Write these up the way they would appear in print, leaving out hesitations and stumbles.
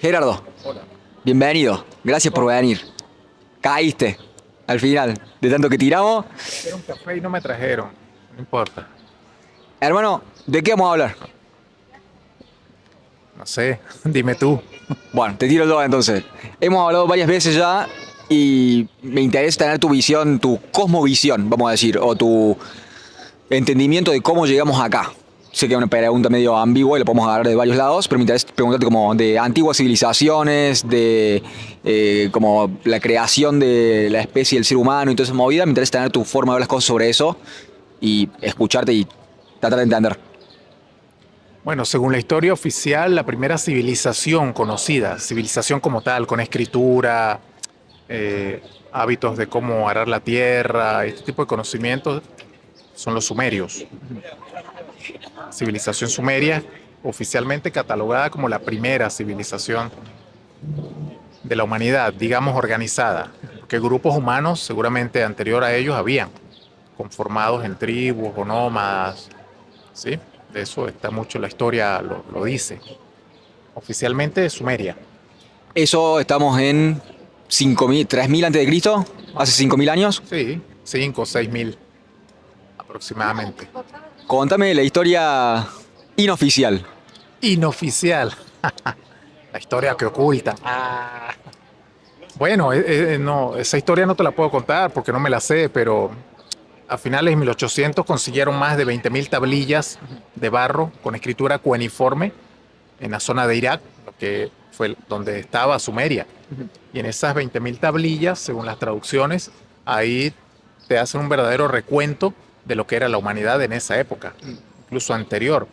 Gerardo, Hola. bienvenido. Gracias por venir. Caíste al final de tanto que tiramos. Quiero un café y no me trajeron. No importa. Hermano, ¿de qué vamos a hablar? No sé. Dime tú. Bueno, te tiro el dos entonces. Hemos hablado varias veces ya y me interesa tener tu visión, tu cosmovisión, vamos a decir, o tu entendimiento de cómo llegamos acá. Sé que es una pregunta medio ambigua y la podemos agarrar de varios lados, pero me interesa preguntarte como de antiguas civilizaciones, de como la creación de la especie del ser humano y toda esa movida. Me interesa tener tu forma de ver las cosas sobre eso y escucharte y tratar de entender. Bueno, según la historia oficial, la primera civilización conocida, civilización como tal, con escritura, eh, hábitos de cómo arar la tierra, este tipo de conocimientos, son los sumerios. Civilización sumeria, oficialmente catalogada como la primera civilización de la humanidad, digamos organizada, porque grupos humanos seguramente anterior a ellos habían, conformados en tribus o nómadas, ¿sí? De eso está mucho la historia, lo dice. Oficialmente Sumeria. Eso estamos en 5.000, 3.000 antes de Cristo, hace 5.000 años. Sí, 5 o 6 mil aproximadamente. Contame la historia inoficial. Inoficial, la historia que oculta. Bueno, no, esa historia no te la puedo contar porque no me la sé, pero a finales de 1800 consiguieron más de 20.000 tablillas de barro con escritura cuneiforme en la zona de Irak, lo que fue donde estaba Sumeria. Y en esas 20.000 tablillas, según las traducciones, ahí te hacen un verdadero recuento de lo que era la humanidad en esa época, incluso anterior.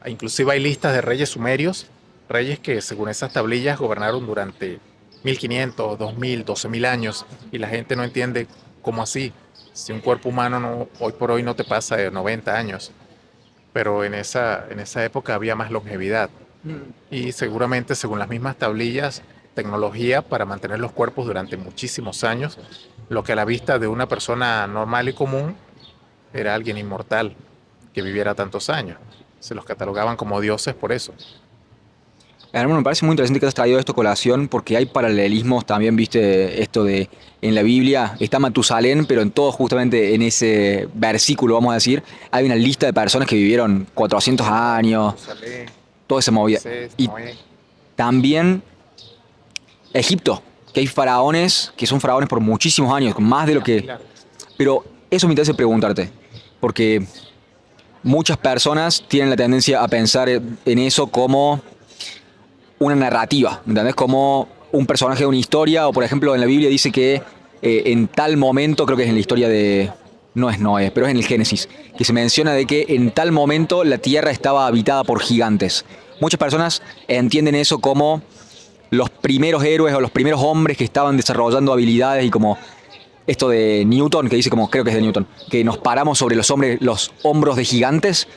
Inclusive hay listas de reyes sumerios, reyes que según esas tablillas gobernaron durante 1500, 2000, 12.000 años, y la gente no entiende cómo así, si un cuerpo humano no, hoy por hoy no te pasa de 90 años, pero en esa época había más longevidad y seguramente según las mismas tablillas, tecnología para mantener los cuerpos durante muchísimos años, lo que a la vista de una persona normal y común era alguien inmortal que viviera tantos años. Se los catalogaban como dioses por eso. Hermano, me parece muy interesante que has traído esto a colación porque hay paralelismos también, viste, esto de en la Biblia está Matusalén, pero en todo justamente en ese versículo, vamos a decir, hay una lista de personas que vivieron 400 Enoch, años, Matusalén, toda esa movida. Moisés, Y Noé. también Egipto, que hay faraones que son faraones por muchísimos años, más de lo Días que... muy largos. Pero eso me interesa preguntarte, porque muchas personas tienen la tendencia a pensar en eso como una narrativa, ¿me entendés? Como un personaje de una historia, o por ejemplo en la Biblia dice que en tal momento, creo que es en la historia de, no es Noé, pero es en el Génesis, que se menciona de que en tal momento la tierra estaba habitada por gigantes. Muchas personas entienden eso como los primeros héroes o los primeros hombres que estaban desarrollando habilidades y como esto de Newton, que dice como, creo que es de Newton, que nos paramos sobre los hombres, los hombros de gigantes,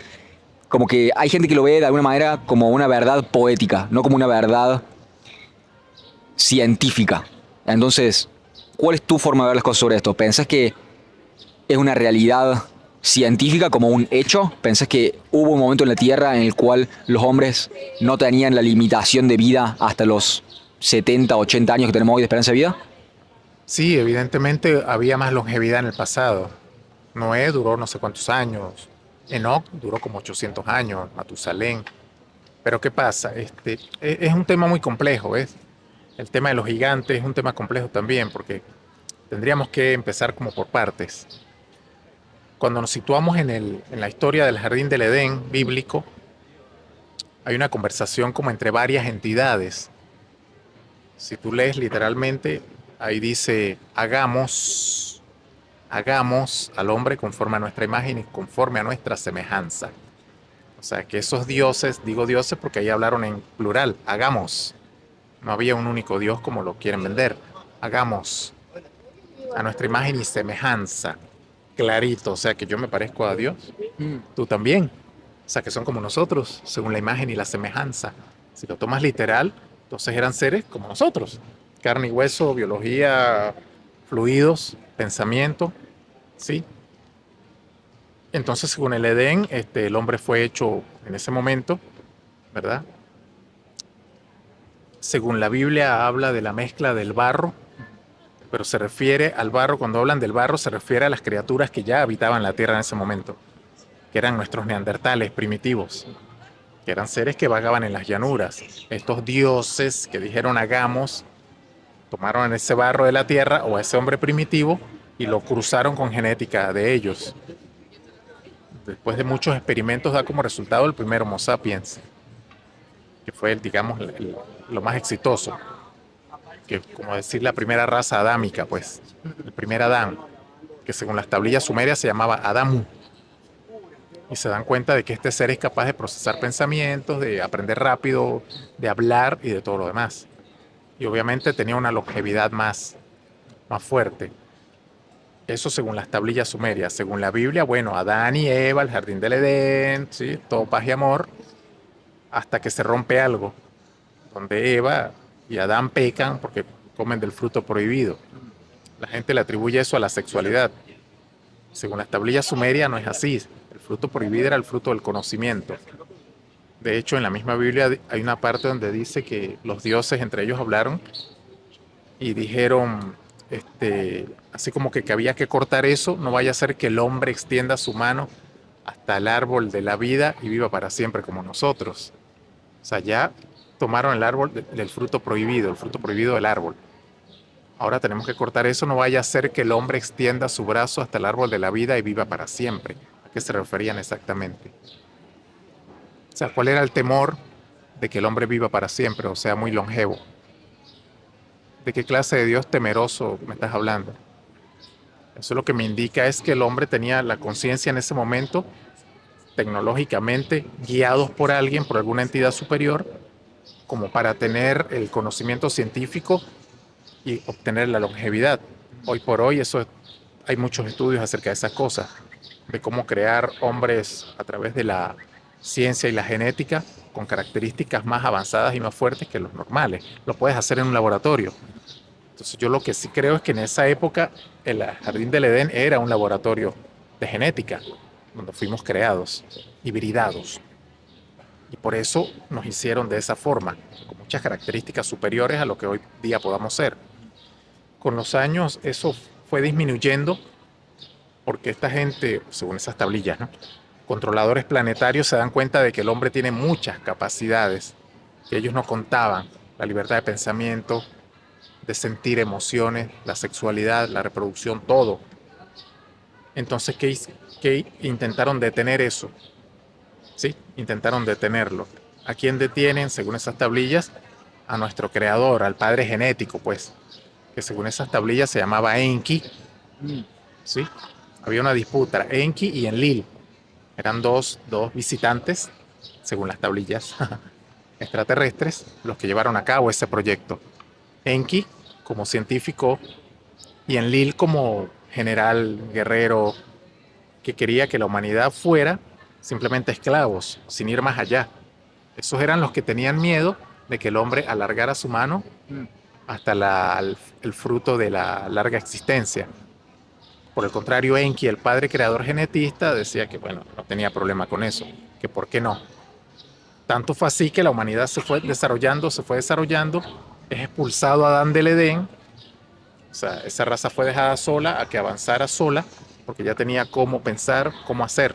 como que hay gente que lo ve de alguna manera como una verdad poética, no como una verdad científica. Entonces, ¿cuál es tu forma de ver las cosas sobre esto? ¿Pensás que es una realidad científica como un hecho? ¿Pensás que hubo un momento en la Tierra en el cual los hombres no tenían la limitación de vida hasta los 70, 80 años que tenemos hoy de esperanza de vida? Sí, evidentemente había más longevidad en el pasado. Noé duró no sé cuántos años. Enoch duró como 800 años. Matusalén. Pero ¿qué pasa? Es un tema muy complejo, ¿ves? El tema de los gigantes es un tema complejo también, porque tendríamos que empezar como por partes. Cuando nos situamos en la historia del jardín del Edén bíblico, hay una conversación como entre varias entidades. Si tú lees literalmente, ahí dice, hagamos al hombre conforme a nuestra imagen y conforme a nuestra semejanza. O sea, que esos dioses, digo dioses porque ahí hablaron en plural, hagamos. No había un único Dios como lo quieren vender. Hagamos a nuestra imagen y semejanza. Clarito, o sea que yo me parezco a Dios, tú también. O sea que son como nosotros, según la imagen y la semejanza. Si lo tomas literal, entonces eran seres como nosotros. Carne y hueso, biología, fluidos, pensamiento, ¿sí? Entonces, según el Edén, el hombre fue hecho en ese momento, ¿verdad? según la Biblia habla de la mezcla del barro, pero se refiere al barro, cuando hablan del barro se refiere a las criaturas que ya habitaban la tierra en ese momento, que eran nuestros neandertales primitivos, que eran seres que vagaban en las llanuras. Estos dioses que dijeron hagamos, tomaron ese barro de la tierra o a ese hombre primitivo y lo cruzaron con genética de ellos. Después de muchos experimentos da como resultado el primer Homo sapiens, que fue, digamos, lo más exitoso, que como decir la primera raza adámica, pues, el primer Adán, que según las tablillas sumerias se llamaba Adamu. Y se dan cuenta de que este ser es capaz de procesar pensamientos, de aprender rápido, de hablar y de todo lo demás. Y obviamente tenía una longevidad más fuerte. Eso según las tablillas sumerias. Según la Biblia, bueno, Adán y Eva, el jardín del Edén, ¿sí? Todo paz y amor, hasta que se rompe algo, donde Eva y Adán pecan porque comen del fruto prohibido. La gente le atribuye eso a la sexualidad. Según las tablillas sumerias no es así. El fruto prohibido era el fruto del conocimiento. De hecho, en la misma Biblia hay una parte donde dice que los dioses entre ellos hablaron y dijeron, así como que había que cortar eso, no vaya a ser que el hombre extienda su mano hasta el árbol de la vida y viva para siempre como nosotros. O sea, ya tomaron el árbol del fruto prohibido, el fruto prohibido del árbol. Ahora tenemos que cortar eso, no vaya a ser que el hombre extienda su brazo hasta el árbol de la vida y viva para siempre. ¿A qué se referían exactamente? O sea, ¿cuál era el temor de que el hombre viva para siempre, o sea, muy longevo? ¿De qué clase de Dios temeroso me estás hablando? Eso lo que me indica es que el hombre tenía la conciencia en ese momento, tecnológicamente, guiados por alguien, por alguna entidad superior, como para tener el conocimiento científico y obtener la longevidad. Hoy por hoy hay muchos estudios acerca de esas cosas, de cómo crear hombres a través de la ciencia y la genética con características más avanzadas y más fuertes que los normales. Lo puedes hacer en un laboratorio. Entonces yo lo que sí creo es que en esa época el Jardín del Edén era un laboratorio de genética, donde fuimos creados, hibridados. Y por eso nos hicieron de esa forma, con muchas características superiores a lo que hoy día podamos ser. Con los años eso fue disminuyendo porque esta gente, según esas tablillas, ¿no?, controladores planetarios se dan cuenta de que el hombre tiene muchas capacidades que ellos no contaban: la libertad de pensamiento, de sentir emociones, la sexualidad, la reproducción, todo. Entonces, ¿qué intentaron detener eso? ¿Sí? Intentaron detenerlo. ¿A quién detienen, según esas tablillas? A nuestro creador, al padre genético, pues, que según esas tablillas se llamaba Enki. ¿Sí? Había una disputa, Enki y Enlil. Eran dos visitantes, según las tablillas, extraterrestres, los que llevaron a cabo ese proyecto. Enki como científico y Enlil como general guerrero que quería que la humanidad fuera simplemente esclavos, sin ir más allá. Esos eran los que tenían miedo de que el hombre alargara su mano hasta el fruto de la larga existencia. Por el contrario, Enki, el padre creador genetista, decía que, bueno, no tenía problema con eso, que por qué no. Tanto fue así que la humanidad se fue desarrollando, es expulsado a Adán del Edén. O sea, esa raza fue dejada sola a que avanzara sola, porque ya tenía cómo pensar, cómo hacer.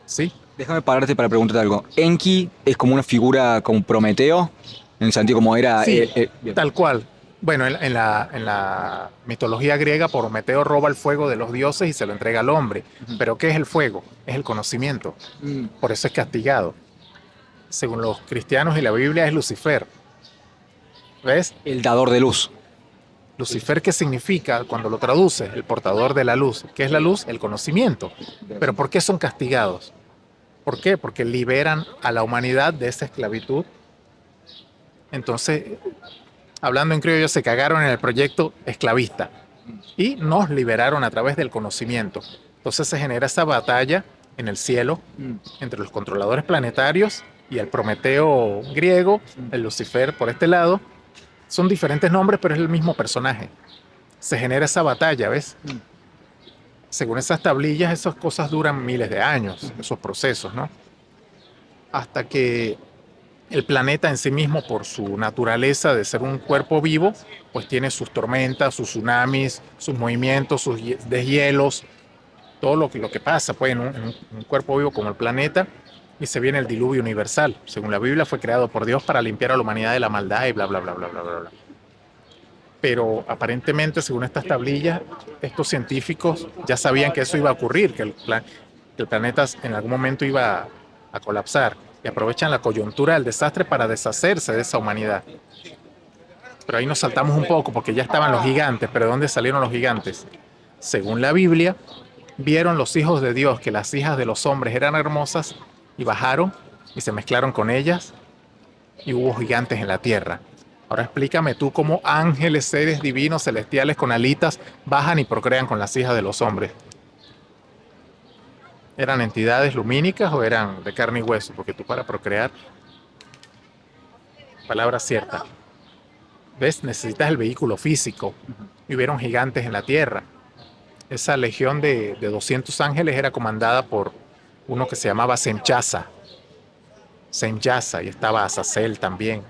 ¿Sí? Déjame pararte para preguntarte algo. Enki es como una figura como Prometeo, en el sentido como era... Sí, tal cual. Bueno, en la mitología griega, Prometeo roba el fuego de los dioses y se lo entrega al hombre. Pero ¿qué es el fuego? Es el conocimiento. Por eso es castigado. Según los cristianos y la Biblia, es Lucifer. ¿Ves? El dador de luz. Lucifer, ¿qué significa cuando lo traduce? El portador de la luz. ¿Qué es la luz? El conocimiento. Pero ¿por qué son castigados? ¿Por qué? Porque liberan a la humanidad de esa esclavitud. Entonces, hablando en criollo, se cagaron en el proyecto esclavista y nos liberaron a través del conocimiento. Entonces se genera esa batalla en el cielo entre los controladores planetarios y el Prometeo griego, el Lucifer por este lado. Son diferentes nombres, pero es el mismo personaje. Se genera esa batalla, ¿ves? Según esas tablillas, esas cosas duran miles de años, esos procesos, ¿no? Hasta que El planeta en sí mismo, por su naturaleza de ser un cuerpo vivo, pues tiene sus tormentas, sus tsunamis, sus movimientos, sus deshielos, todo lo que pasa pues, en un cuerpo vivo como el planeta, y se viene el diluvio universal. Según la Biblia, fue creado por Dios para limpiar a la humanidad de la maldad y bla, bla, bla, bla, bla, bla, bla. Pero aparentemente, según estas tablillas, estos científicos ya sabían que eso iba a ocurrir, que el planeta en algún momento iba a colapsar, y aprovechan la coyuntura del desastre para deshacerse de esa humanidad. Pero ahí nos saltamos un poco porque ya estaban los gigantes. ¿Pero de dónde salieron los gigantes? Según la Biblia, vieron los hijos de Dios que las hijas de los hombres eran hermosas y bajaron y se mezclaron con ellas y hubo gigantes en la tierra. Ahora explícame tú cómo ángeles, seres divinos, celestiales con alitas bajan y procrean con las hijas de los hombres. ¿Eran entidades lumínicas o eran de carne y hueso? Porque tú para procrear, palabra cierta, ¿ves? Necesitas el vehículo físico. Y hubieron gigantes en la tierra. Esa legión de 200 ángeles era comandada por uno que se llamaba Semjasa. Semjasa, y estaba Azazel también.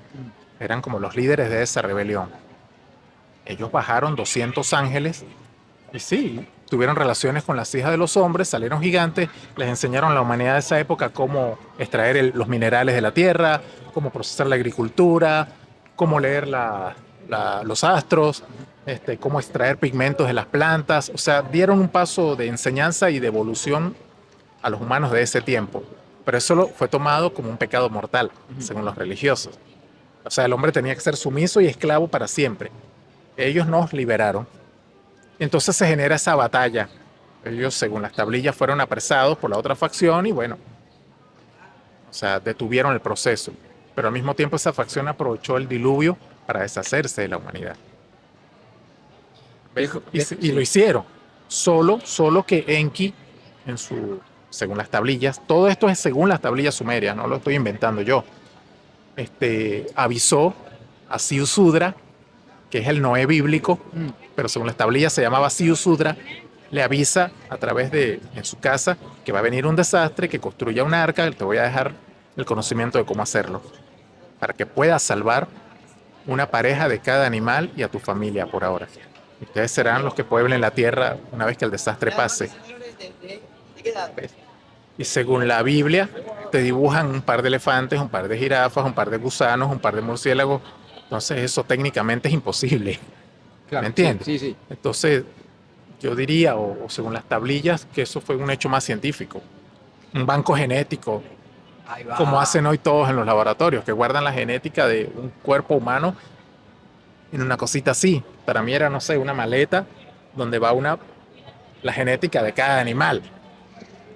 Eran como los líderes de esa rebelión. Ellos bajaron 200 ángeles y sí, tuvieron relaciones con las hijas de los hombres, salieron gigantes, les enseñaron a la humanidad de esa época cómo extraer los minerales de la tierra, cómo procesar la agricultura, cómo leer los astros, cómo extraer pigmentos de las plantas. O sea, dieron un paso de enseñanza y de evolución a los humanos de ese tiempo. Pero eso fue tomado como un pecado mortal, según los religiosos. O sea, el hombre tenía que ser sumiso y esclavo para siempre. Ellos nos liberaron. Entonces se genera esa batalla. Ellos, según las tablillas, fueron apresados por la otra facción y bueno, o sea, detuvieron el proceso. Pero al mismo tiempo esa facción aprovechó el diluvio para deshacerse de la humanidad. Y lo hicieron. Solo que Enki, según las tablillas, todo esto es según las tablillas sumerias, no lo estoy inventando yo. Avisó a Siusudra, que es el Noé bíblico, pero según las tablillas se llamaba Siusudra, le avisa a través en su casa que va a venir un desastre, que construya un arca, te voy a dejar el conocimiento de cómo hacerlo, para que puedas salvar una pareja de cada animal y a tu familia por ahora. Ustedes serán los que pueblen la tierra una vez que el desastre pase. Y según la Biblia, te dibujan un par de elefantes, un par de jirafas, un par de gusanos, un par de murciélagos. Entonces eso técnicamente es imposible. Claro, ¿me entiendes? Sí, sí, sí. Entonces yo diría, o según las tablillas, que eso fue un hecho más científico. Un banco genético, como hacen hoy todos en los laboratorios, que guardan la genética de un cuerpo humano en una cosita así. Para mí era, no sé, una maleta donde va la genética de cada animal.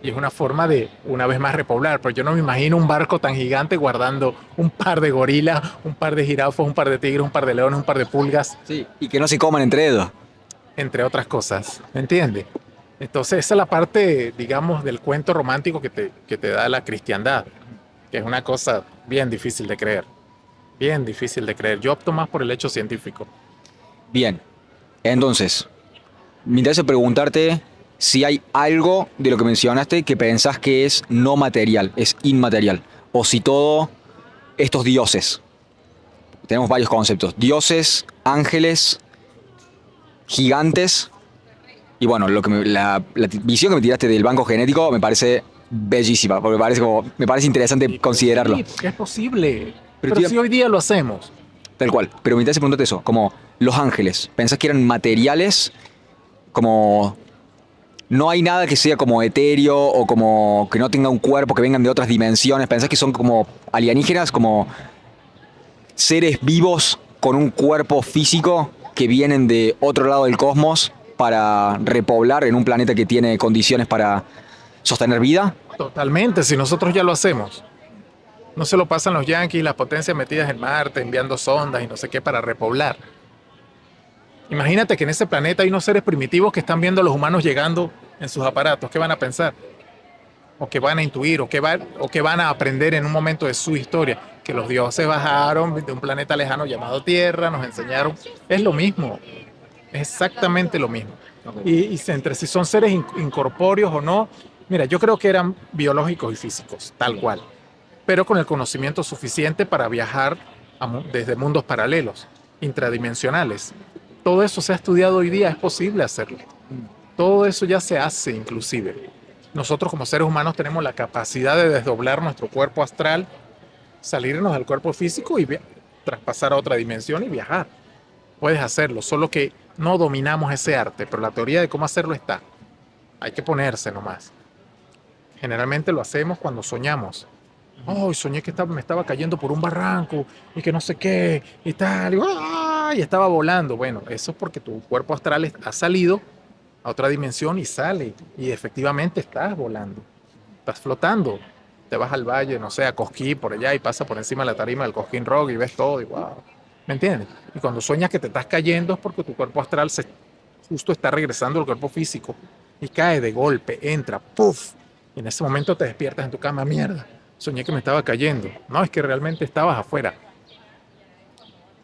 Y es una forma de, una vez más, repoblar. Pero yo no me imagino un barco tan gigante guardando un par de gorilas, un par de jirafas, un par de tigres, un par de leones, un par de pulgas. Sí, y que no se coman entre ellos. Entre otras cosas, ¿me entiendes? Entonces esa es la parte, digamos, del cuento romántico que te da la cristiandad, que es una cosa bien difícil de creer. Bien difícil de creer. Yo opto más por el hecho científico. Bien, entonces, me interesa preguntarte si hay algo de lo que mencionaste que pensás que es no material, es inmaterial, o si todo estos dioses, tenemos varios conceptos, dioses, ángeles, gigantes, y bueno, la visión que me tiraste del banco genético me parece bellísima, porque me parece interesante considerarlo. Sí, porque es posible, Pero si hoy día lo hacemos. Tal cual, pero me interesa preguntarte eso, como los ángeles, ¿pensás que eran materiales? Como no hay nada que sea como etéreo o como que no tenga un cuerpo, que vengan de otras dimensiones. ¿Pensás que son como alienígenas, como seres vivos con un cuerpo físico que vienen de otro lado del cosmos para repoblar en un planeta que tiene condiciones para sostener vida? Totalmente, si nosotros ya lo hacemos. No se lo pasan los yanquis, las potencias metidas en Marte, enviando sondas y no sé qué para repoblar. Imagínate que en ese planeta hay unos seres primitivos que están viendo a los humanos llegando en sus aparatos. ¿Qué van a pensar? O que van a intuir, o que van a aprender en un momento de su historia. Que los dioses bajaron de un planeta lejano llamado Tierra, nos enseñaron. Es lo mismo, es exactamente lo mismo. Y entre si son seres incorpóreos o no, mira, yo creo que eran biológicos y físicos, tal cual. pero con el conocimiento suficiente para viajar desde mundos paralelos, intradimensionales. Todo eso se ha estudiado hoy día, es posible hacerlo. Todo eso ya se hace inclusive. Nosotros como seres humanos tenemos la capacidad de desdoblar nuestro cuerpo astral, salirnos del cuerpo físico y traspasar a otra dimensión y viajar. Puedes hacerlo, solo que no dominamos ese arte, pero la teoría de cómo hacerlo está. Hay que ponerse nomás. Generalmente lo hacemos cuando soñamos. Oh, soñé que me estaba cayendo por un barranco y que no sé qué y tal. Y estaba volando. Bueno, eso es porque tu cuerpo astral ha salido a otra dimensión y sale. Y efectivamente estás volando. Estás flotando. Te vas al valle, no sé, a Cosquín por allá y pasa por encima de la tarima del Cosquín Rock y ves todo y wow. ¿Me entiendes? Y cuando sueñas que te estás cayendo es porque tu cuerpo astral justo está regresando al cuerpo físico y cae de golpe, entra, ¡puf! Y en ese momento te despiertas en tu cama, mierda, soñé que me estaba cayendo. No, es que realmente estabas afuera.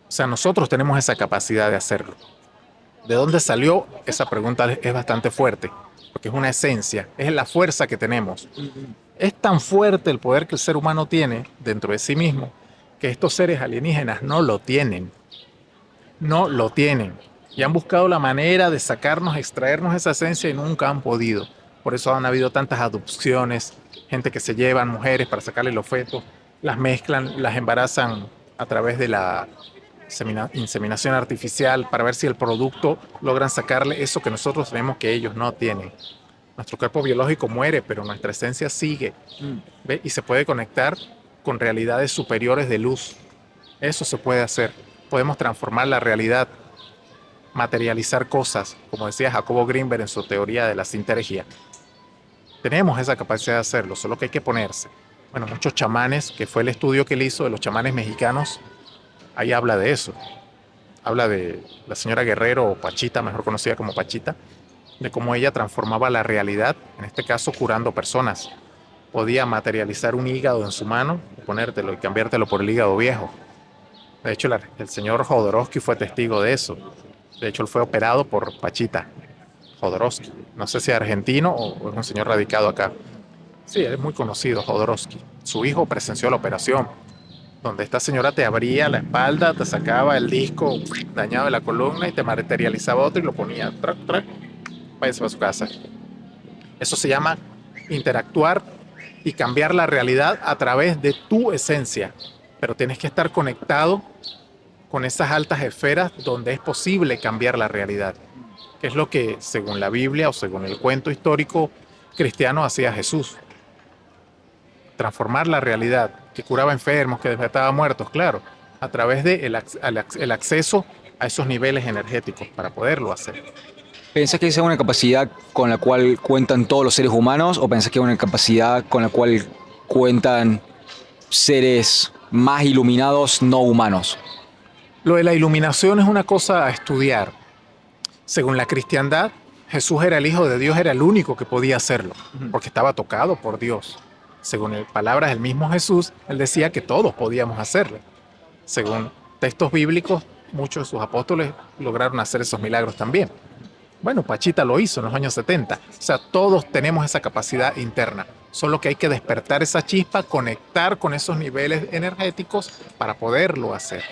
O sea, nosotros tenemos esa capacidad de hacerlo. ¿De dónde salió? Esa pregunta es bastante fuerte, porque es una esencia, es la fuerza que tenemos. Es tan fuerte el poder que el ser humano tiene dentro de sí mismo, que estos seres alienígenas no lo tienen. No lo tienen. Y han buscado la manera de sacarnos, extraernos esa esencia y nunca han podido. Por eso han habido tantas adopciones, gente que se llevan mujeres para sacarle los fetos, las mezclan, las embarazan a través de la inseminación artificial para ver si el producto logran sacarle eso que nosotros tenemos que ellos no tienen. Nuestro cuerpo biológico muere, pero nuestra esencia sigue. ¿Ve? Y se puede conectar con realidades superiores de luz. Eso se puede hacer. Podemos transformar la realidad, materializar cosas, como decía Jacobo Greenberg en su teoría de la sintergia. Tenemos esa capacidad de hacerlo, solo que hay que ponerse. Bueno, muchos chamanes, que fue el estudio que él hizo de los chamanes mexicanos, ahí habla de eso. Habla de la señora Guerrero, o Pachita, mejor conocida como Pachita, de cómo ella transformaba la realidad, en este caso curando personas. Podía materializar un hígado en su mano, ponértelo y cambiártelo por el hígado viejo. De hecho, el señor Jodorowsky fue testigo de eso. De hecho, él fue operado por Pachita Jodorowsky. No sé si es argentino o es un señor radicado acá. Sí, él es muy conocido, Jodorowsky. Su hijo presenció la operación, donde esta señora te abría la espalda, te sacaba el disco dañado de la columna y te materializaba otro y lo ponía. Trac, trac, váyase a su casa. Eso se llama interactuar y cambiar la realidad a través de tu esencia. Pero tienes que estar conectado con esas altas esferas donde es posible cambiar la realidad, que es lo que, según la Biblia o según el cuento histórico cristiano, hacía Jesús. Transformar la realidad, que curaba enfermos, que despertaba muertos, claro, a través del el acceso a esos niveles energéticos para poderlo hacer. ¿Pensás que esa es una capacidad con la cual cuentan todos los seres humanos o pensás que es una capacidad con la cual cuentan seres más iluminados no humanos? Lo de la iluminación es una cosa a estudiar. Según la cristiandad, Jesús era el Hijo de Dios, era el único que podía hacerlo, porque estaba tocado por Dios. Según palabras del mismo Jesús, él decía que todos podíamos hacerlo. Según textos bíblicos, muchos de sus apóstoles lograron hacer esos milagros también. Bueno, Pachita lo hizo en los años 70. O sea, todos tenemos esa capacidad interna. Solo que hay que despertar esa chispa, conectar con esos niveles energéticos para poderlo hacer.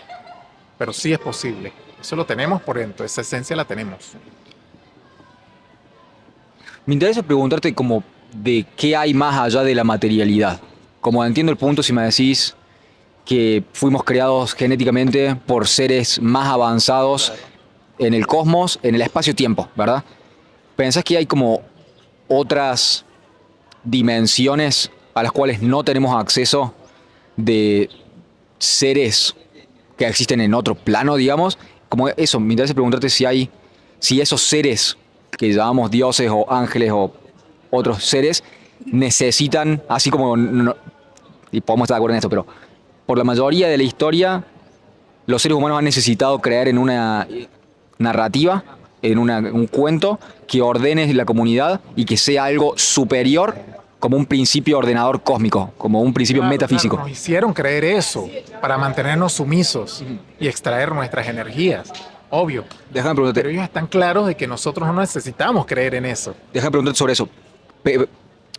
Pero sí es posible. Eso lo tenemos por dentro, esa esencia la tenemos. Me interesa preguntarte como de qué hay más allá de la materialidad. Como entiendo el punto si me decís que fuimos creados genéticamente por seres más avanzados en el cosmos, en el espacio-tiempo, ¿verdad? ¿Pensás que hay como otras dimensiones a las cuales no tenemos acceso de seres que existen en otro plano, digamos? Como eso, me interesa preguntarte si esos seres que llamamos dioses o ángeles o otros seres necesitan, así como, y podemos estar de acuerdo en esto, pero por la mayoría de la historia, los seres humanos han necesitado creer en una narrativa, en un cuento que ordene la comunidad y que sea algo superior como un principio ordenador cósmico, como un principio metafísico. Claro, nos hicieron creer eso para mantenernos sumisos y extraer nuestras energías. Obvio. Déjame preguntarte. Pero ellos están claros de que nosotros no necesitamos creer en eso. Déjame preguntarte sobre eso.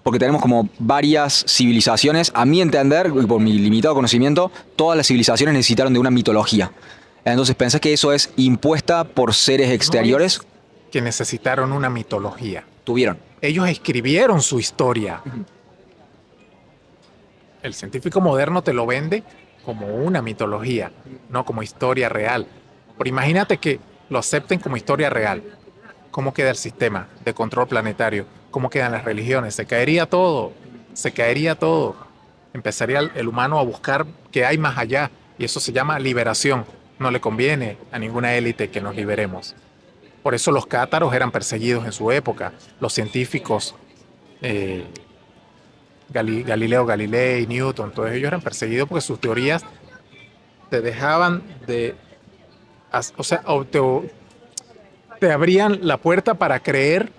porque tenemos como varias civilizaciones. A mi entender, y por mi limitado conocimiento, todas las civilizaciones necesitaron de una mitología. Entonces, ¿pensás que eso es impuesta por seres No exteriores? es que necesitaron una mitología. Tuvieron. Ellos escribieron su historia. El científico moderno te lo vende como una mitología, no como historia real. Pero imagínate que lo acepten como historia real. ¿Cómo queda el sistema de control planetario? ¿Cómo quedan las religiones? Se caería todo, se caería todo. Empezaría el humano a buscar qué hay más allá y eso se llama liberación. No le conviene a ninguna élite que nos liberemos. Por eso los cátaros eran perseguidos en su época. Los científicos, eh, Galileo Galilei, Newton, todos ellos eran perseguidos porque sus teorías te dejaban de, o sea, te abrían la puerta para creer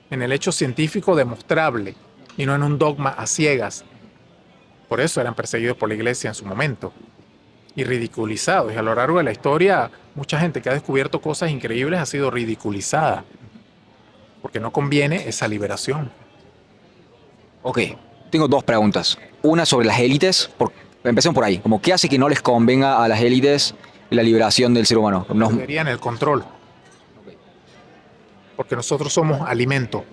en el hecho científico demostrable y no en un dogma a ciegas. Por eso eran perseguidos por la iglesia en su momento y ridiculizados. Y a lo largo de la historia, mucha gente que ha descubierto cosas increíbles ha sido ridiculizada porque no conviene esa liberación. Ok, tengo dos preguntas. Una sobre las élites, empecemos por ahí. Como, ¿qué hace que no les convenga a las élites la liberación del ser humano? Perderían el control. Porque nosotros somos alimento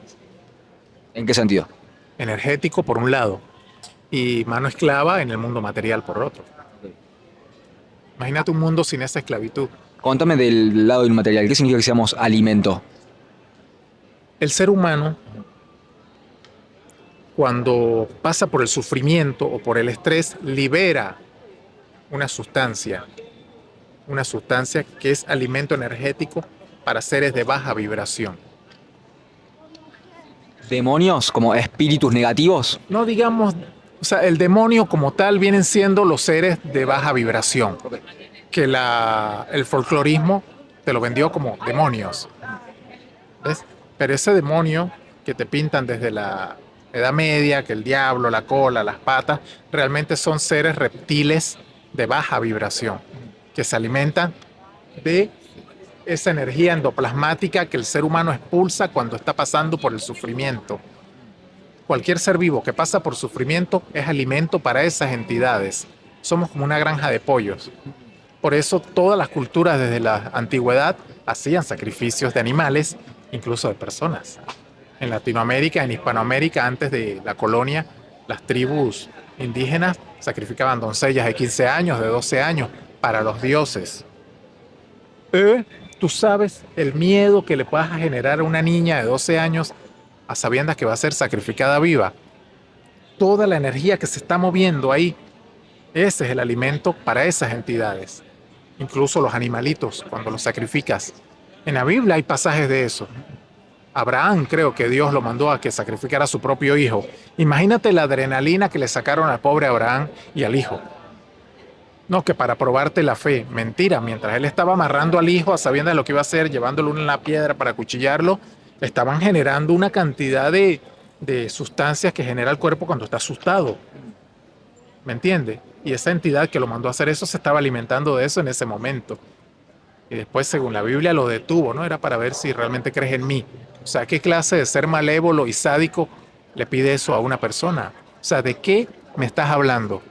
¿En qué sentido? energético por un lado y mano esclava en el mundo material por otro. Imagínate un mundo sin esa esclavitud. Contame del lado inmaterial. ¿Qué significa que seamos alimento? El ser humano, cuando pasa por el sufrimiento o por el estrés, libera una sustancia que es alimento energético para seres de baja vibración. ¿Demonios como espíritus negativos? No digamos, o sea, el demonio como tal vienen siendo los seres de baja vibración, que el folclorismo te lo vendió como demonios. ¿Ves? Pero ese demonio que te pintan desde la Edad Media, que el diablo, la cola, las patas, realmente son seres reptiles de baja vibración, que se alimentan de esa energía endoplasmática que el ser humano expulsa cuando está pasando por el sufrimiento. Cualquier ser vivo que pasa por sufrimiento es alimento para esas entidades. Somos como una granja de pollos. Por eso todas las culturas desde la antigüedad hacían sacrificios de animales, incluso de personas. En Latinoamérica, en Hispanoamérica, antes de la colonia, las tribus indígenas sacrificaban doncellas de 15 años, de 12 años, para los dioses. Tú sabes el miedo que le puedas generar a una niña de 12 años a sabiendas que va a ser sacrificada viva. Toda la energía que se está moviendo ahí, ese es el alimento para esas entidades. Incluso los animalitos, cuando los sacrificas. En la Biblia hay pasajes de eso. Abraham, creo que Dios lo mandó a que sacrificara a su propio hijo. Imagínate la adrenalina que le sacaron al pobre Abraham y al hijo. No, que para probarte la fe. Mentira, mientras él estaba amarrando al hijo a sabiendas de lo que iba a hacer, llevándolo en la piedra para acuchillarlo, estaban generando una cantidad de sustancias que genera el cuerpo cuando está asustado. ¿Me entiendes? Y esa entidad que lo mandó a hacer eso se estaba alimentando de eso en ese momento. Y después, según la Biblia, lo detuvo, ¿no? Era para ver si realmente crees en mí. O sea, ¿qué clase de ser malévolo y sádico le pide eso a una persona? O sea, ¿de qué me estás hablando?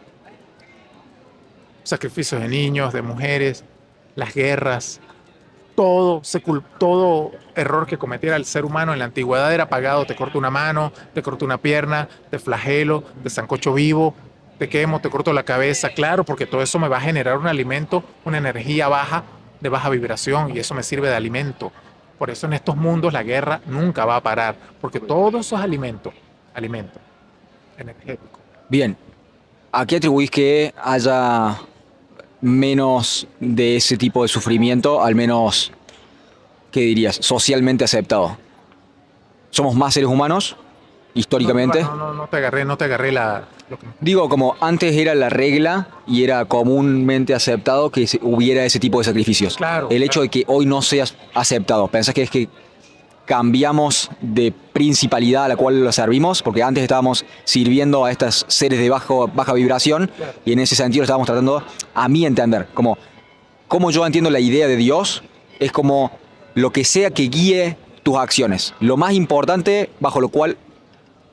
Sacrificios de niños, de mujeres, las guerras, todo error que cometiera el ser humano en la antigüedad era pagado. Te corto una mano, te corto una pierna, te flagelo, te sancocho vivo, te quemo, te corto la cabeza. Claro, porque todo eso me va a generar un alimento, una energía baja, de baja vibración, y eso me sirve de alimento. Por eso en estos mundos la guerra nunca va a parar, porque todo eso es alimento energético. Bien, ¿a qué atribuís que haya menos de ese tipo de sufrimiento, al menos, ¿qué dirías?, socialmente aceptado? ¿Somos más seres humanos, históricamente? No te agarré lo que... Digo, como antes era la regla y era comúnmente aceptado que hubiera ese tipo de sacrificios. Claro, El hecho de que hoy no sea aceptado, ¿pensás que es que cambiamos de principalidad a la cual lo servimos? Porque antes estábamos sirviendo a estos seres de baja vibración, y en ese sentido lo estábamos tratando, a mi entender, como yo entiendo la idea de Dios, es como lo que sea que guíe tus acciones. Lo más importante bajo lo cual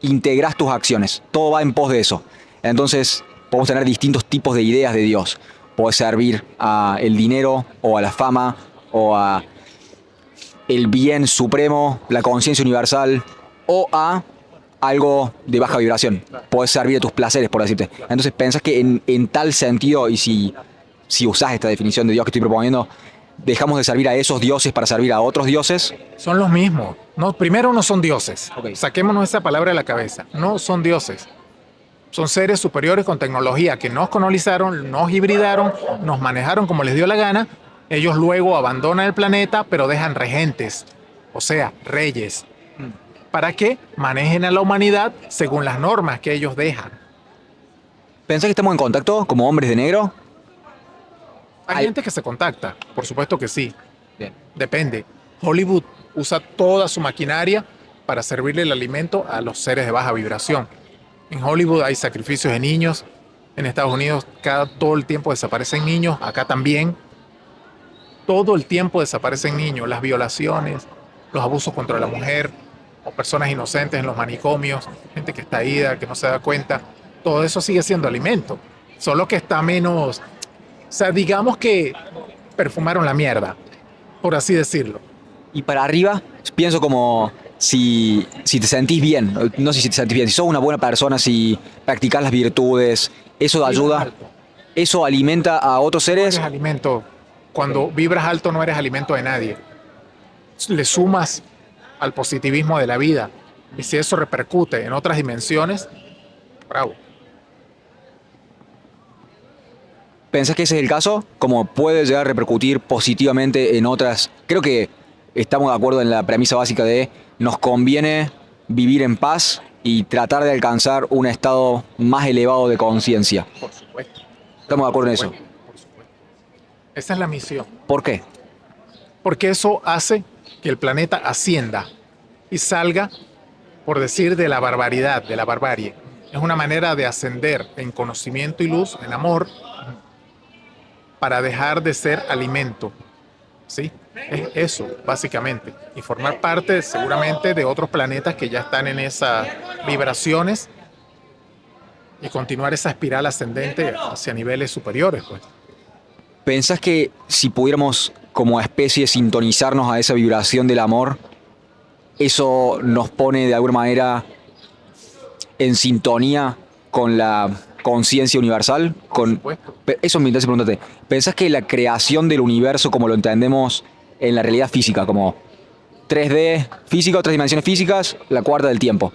integras tus acciones. Todo va en pos de eso. Entonces, podemos tener distintos tipos de ideas de Dios. Puede servir a el dinero o a la fama o a el bien supremo, la conciencia universal o a algo de baja vibración. Puede servir a tus placeres, por decirte. Entonces, ¿pensás que en tal sentido, y si usás esta definición de Dios que estoy proponiendo, dejamos de servir a esos dioses para servir a otros dioses? Son los mismos. No, primero no son dioses. Ok. Saquémonos esa palabra de la cabeza. No son dioses. Son seres superiores con tecnología que nos colonizaron, nos hibridaron, nos manejaron como les dio la gana. Ellos luego abandonan el planeta, pero dejan regentes, o sea, reyes, para que manejen a la humanidad según las normas que ellos dejan. ¿Pensás que estamos en contacto como hombres de negro? Hay gente que se contacta, por supuesto que sí. Bien. Depende. Hollywood usa toda su maquinaria para servirle el alimento a los seres de baja vibración. En Hollywood hay sacrificios de niños. En Estados Unidos todo el tiempo desaparecen niños. Acá también. Todo el tiempo desaparecen niños. Las violaciones, los abusos contra la mujer, o personas inocentes en los manicomios, gente que está ida, que no se da cuenta. Todo eso sigue siendo alimento. Solo que está menos... O sea, digamos que perfumaron la mierda, por así decirlo. Y para arriba, pienso como si te sentís bien, no sé si te sentís bien, si sos una buena persona, si practicás las virtudes, eso ayuda, eso alimenta a otros No seres. eres alimento. Cuando vibras alto no eres alimento de nadie. Le sumas al positivismo de la vida. Y si eso repercute en otras dimensiones, bravo. ¿Pensás que ese es el caso? Como puede llegar a repercutir positivamente en otras. Creo que estamos de acuerdo en la premisa básica de nos conviene vivir en paz y tratar de alcanzar un estado más elevado de conciencia. Por supuesto. ¿Estamos de acuerdo en eso? Por supuesto. Esa es la misión. ¿Por qué? Porque eso hace que el planeta ascienda y salga, por decir, de la barbaridad, de la barbarie. Es una manera de ascender en conocimiento y luz, en amor, para dejar de ser alimento. ¿Sí? Es eso, básicamente. Y formar parte, seguramente, de otros planetas que ya están en esas vibraciones y continuar esa espiral ascendente hacia niveles superiores, pues. ¿Pensás que si pudiéramos como especie sintonizarnos a esa vibración del amor, eso nos pone de alguna manera en sintonía con la conciencia universal? Supuesto. Eso me interesa preguntarte. ¿Pensás que la creación del universo como lo entendemos en la realidad física, como 3D físico, 3 dimensiones físicas, la cuarta del tiempo,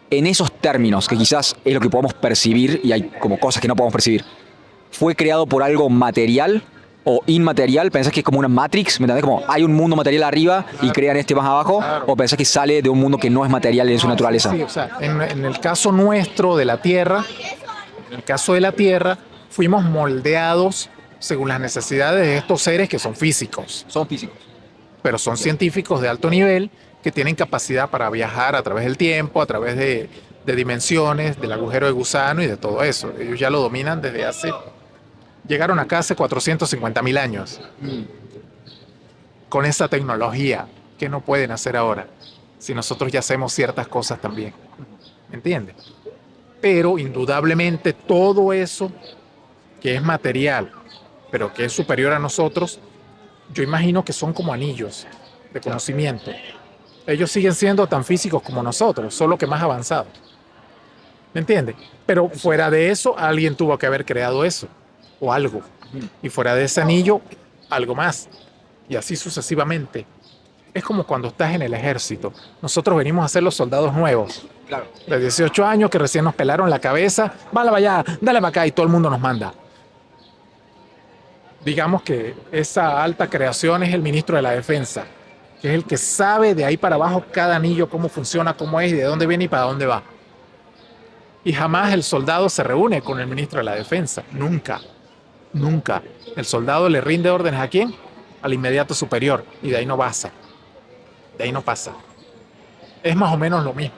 en esos términos, que quizás es lo que podemos percibir y hay como cosas que no podemos percibir, fue creado por algo material o inmaterial? ¿Pensás que es como una Matrix? ¿Me entendés? Como hay un mundo material arriba y crean este más abajo. Claro. ¿O pensás que sale de un mundo que no es material en su naturaleza? Sí, o sea, en el caso nuestro de la Tierra, en el caso de la Tierra, fuimos moldeados según las necesidades de estos seres que son físicos, Son físicos. pero son científicos de alto nivel que tienen capacidad para viajar a través del tiempo, a través de dimensiones, del agujero de gusano y de todo eso. Ellos ya lo dominan desde hace... Llegaron acá hace 450.000 años con esa tecnología que no pueden hacer ahora si nosotros ya hacemos ciertas cosas también. ¿Me entiendes? Pero indudablemente todo eso que es material, pero que es superior a nosotros, yo imagino que son como anillos de conocimiento. Ellos siguen siendo tan físicos como nosotros, solo que más avanzados. ¿Me entiendes? Pero fuera de eso, alguien tuvo que haber creado eso, o algo. Y fuera de ese anillo, algo más. Y así sucesivamente. Es como cuando estás en el ejército. Nosotros venimos a ser los soldados nuevos. Claro. De 18 años que recién nos pelaron la cabeza. Vale, vaya, dale para acá y todo el mundo nos manda. Digamos que esa alta creación es el ministro de la defensa, que es el que sabe de ahí para abajo cada anillo, cómo funciona, cómo es, y de dónde viene y para dónde va. Y jamás el soldado se reúne con el ministro de la defensa. Nunca. Nunca. El soldado le rinde órdenes ¿a quién? Al inmediato superior. Y de ahí no pasa. De ahí no pasa. Es más o menos lo mismo.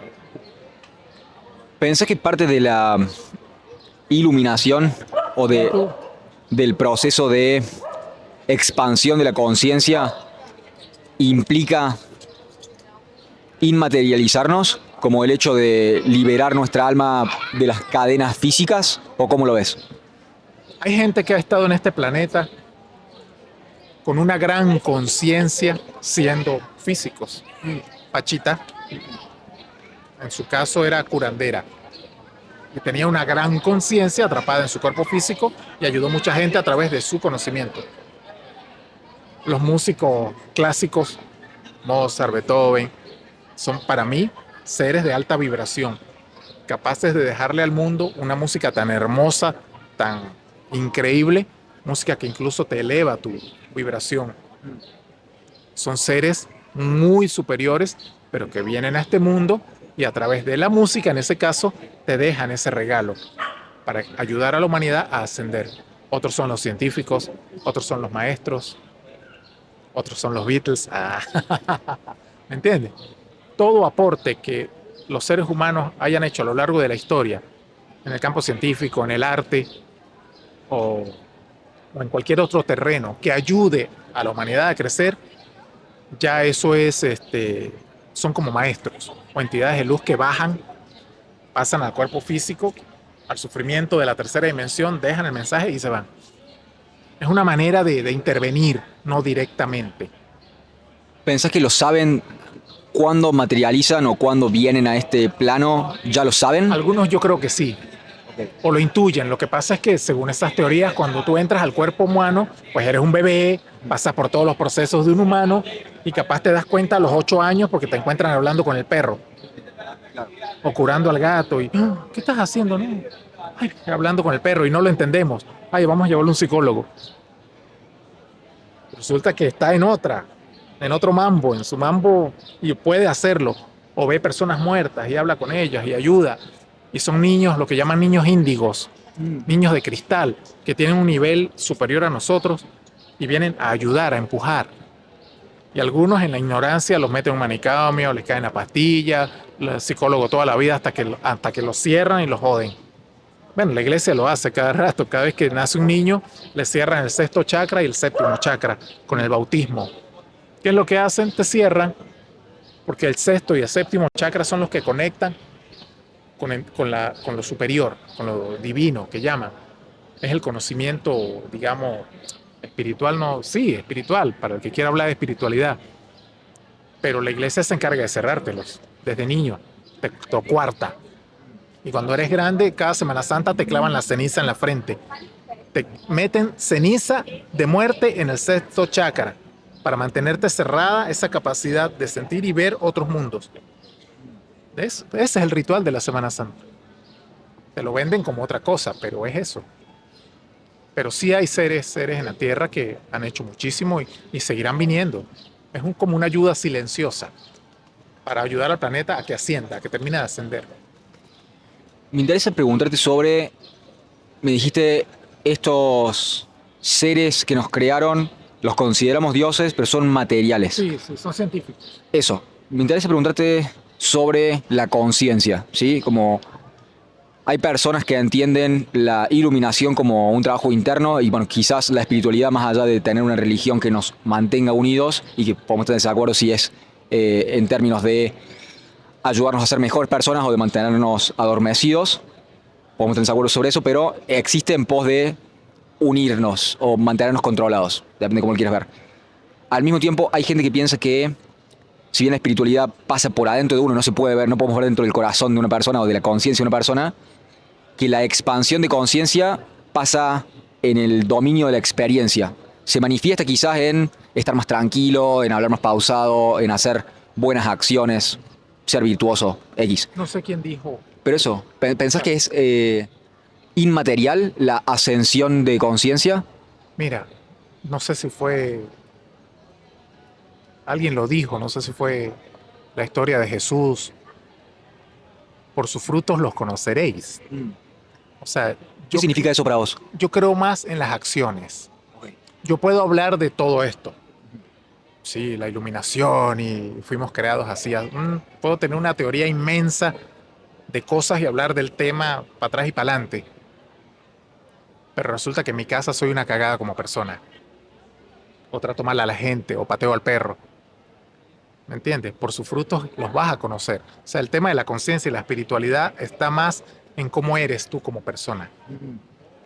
¿Pensás que parte de la iluminación o del proceso de expansión de la conciencia implica inmaterializarnos? como el hecho de liberar nuestra alma de las cadenas físicas, ¿o cómo lo ves? Hay gente que ha estado en este planeta con una gran conciencia siendo físicos. Pachita, en su caso, era curandera y tenía una gran conciencia atrapada en su cuerpo físico y ayudó a mucha gente a través de su conocimiento. Los músicos clásicos, Mozart, Beethoven, son para mí seres de alta vibración, capaces de dejarle al mundo una música tan hermosa, tan increíble, música que incluso te eleva tu vibración. Son seres muy superiores, pero que vienen a este mundo y a través de la música, en ese caso, te dejan ese regalo para ayudar a la humanidad a ascender. Otros son los científicos, otros son los maestros, otros son los Beatles. ¿Me entiendes? Todo aporte que los seres humanos hayan hecho a lo largo de la historia, en el campo científico, en el arte o, o en cualquier otro terreno que ayude a la humanidad a crecer, ya eso es, son como maestros o entidades de luz que bajan, pasan al cuerpo físico, al sufrimiento de la tercera dimensión, dejan el mensaje y se van. Es una manera de intervenir, no directamente. ¿Pensás que lo saben cuándo materializan o cuándo vienen a este plano? ¿Ya lo saben? Algunos yo creo que sí, o lo intuyen. Lo que pasa es que según esas teorías, cuando tú entras al cuerpo humano, pues eres un bebé, pasas por todos los procesos de un humano y capaz te das cuenta a los 8 años porque te encuentran hablando con el perro o curando al gato y ¿qué estás haciendo? No, ay, hablando con el perro y no lo entendemos. Ay, vamos a llevarlo a un psicólogo. Resulta que está en otro mambo, en su mambo y puede hacerlo. O ve personas muertas y habla con ellas y ayuda. Y son niños, lo que llaman niños índigos, niños de cristal, que tienen un nivel superior a nosotros y vienen a ayudar, a empujar. Y algunos en la ignorancia los meten en un manicomio, les caen la pastilla, el psicólogo toda la vida hasta que los cierran y los joden. Bueno, la iglesia lo hace cada rato, cada vez que nace un niño le cierran el sexto chakra y el séptimo chakra con el bautismo. ¿Qué es lo que hacen? Te cierran porque el sexto y el séptimo chakra son los que conectan con lo superior, con lo divino que llaman. Es el conocimiento, digamos, espiritual, no, sí, espiritual, para el que quiera hablar de espiritualidad. Pero la iglesia se encarga de cerrártelos desde niño, te coarta. Y cuando eres grande, cada Semana Santa te clavan la ceniza en la frente. Te meten ceniza de muerte en el sexto chakra para mantenerte cerrada esa capacidad de sentir y ver otros mundos. ¿Ves? Ese es el ritual de la Semana Santa. Te lo venden como otra cosa, pero es eso. Pero sí hay seres en la Tierra que han hecho muchísimo y seguirán viniendo. Es como una ayuda silenciosa para ayudar al planeta a que ascienda, a que termine de ascender. Me interesa preguntarte sobre, me dijiste, estos seres que nos crearon, los consideramos dioses, pero son materiales. Sí, sí, son científicos. Eso, me interesa preguntarte sobre la conciencia, ¿sí? Como hay personas que entienden la iluminación como un trabajo interno y bueno, quizás la espiritualidad más allá de tener una religión que nos mantenga unidos y que podemos estar en desacuerdo si es en términos de ayudarnos a ser mejores personas o de mantenernos adormecidos, podemos estar en desacuerdo sobre eso, pero existe en pos de unirnos o mantenernos controlados, depende de cómo lo quieras ver. Al mismo tiempo hay gente que piensa que si bien la espiritualidad pasa por adentro de uno, no se puede ver, no podemos ver dentro del corazón de una persona o de la conciencia de una persona, que la expansión de conciencia pasa en el dominio de la experiencia. Se manifiesta quizás en estar más tranquilo, en hablar más pausado, en hacer buenas acciones, ser virtuoso, X. No sé quién dijo. Pero eso, ¿pensás que es inmaterial la ascensión de conciencia? Mira, no sé si fue, alguien lo dijo, no sé si fue la historia de Jesús. Por sus frutos los conoceréis. O sea, ¿Qué significa eso para vos? yo creo más en las acciones. Yo puedo hablar de todo esto. Sí, la iluminación y fuimos creados así. Puedo tener una teoría inmensa de cosas y hablar del tema para atrás y para adelante. Pero resulta que en mi casa soy una cagada como persona. O trato mal a la gente, o pateo al perro. ¿me entiendes? Por sus frutos los vas a conocer. O sea, el tema de la conciencia y la espiritualidad está más en cómo eres tú como persona.